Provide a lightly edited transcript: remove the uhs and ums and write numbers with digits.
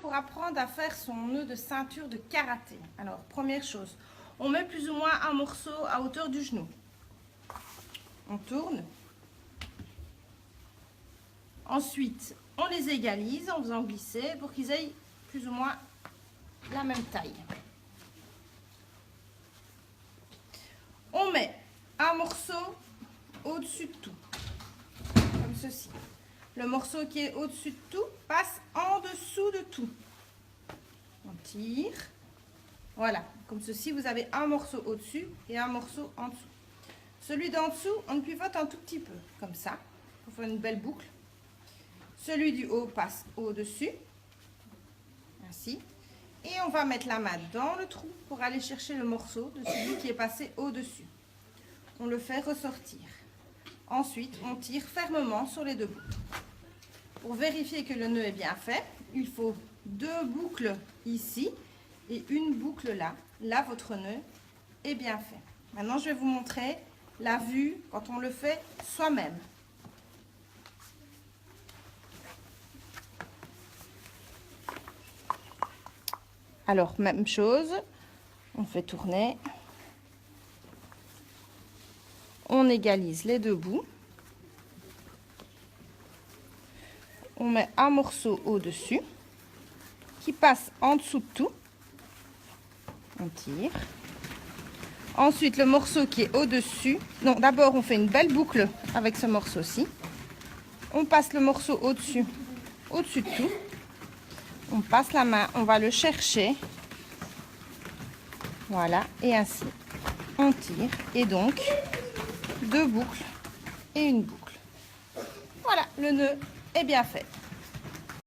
pour apprendre à faire son nœud de ceinture de karaté. Alors, première chose, on met plus ou moins un morceau à hauteur du genou. On tourne. Ensuite, on les égalise en faisant glisser pour qu'ils aient plus ou moins la même taille. On met un morceau au-dessus de tout, comme ceci. Le morceau qui est au-dessus de tout passe en dessous de tout. On tire. Voilà, comme ceci, vous avez un morceau au-dessus et un morceau en dessous. Celui d'en dessous, on le pivote un tout petit peu, comme ça, pour faire une belle boucle. Celui du haut passe au-dessus, ainsi. Et on va mettre la main dans le trou pour aller chercher le morceau de celui qui est passé au-dessus. On le fait ressortir. Ensuite, on tire fermement sur les deux bouts. Pour vérifier que le nœud est bien fait, il faut 2 boucles ici et une boucle là. Là, votre nœud est bien fait. Maintenant, je vais vous montrer la vue quand on le fait soi-même. Alors, même chose, on fait tourner. On égalise les deux bouts. On met un morceau au-dessus qui passe en dessous de tout. On tire. Ensuite, le morceau qui est au-dessus. Non, d'abord, on fait une belle boucle avec ce morceau-ci. On passe le morceau au-dessus de tout. On passe la main, on va le chercher. Voilà, et ainsi, on tire. Et donc, 2 boucles et une boucle. Voilà, le nœud est bien fait.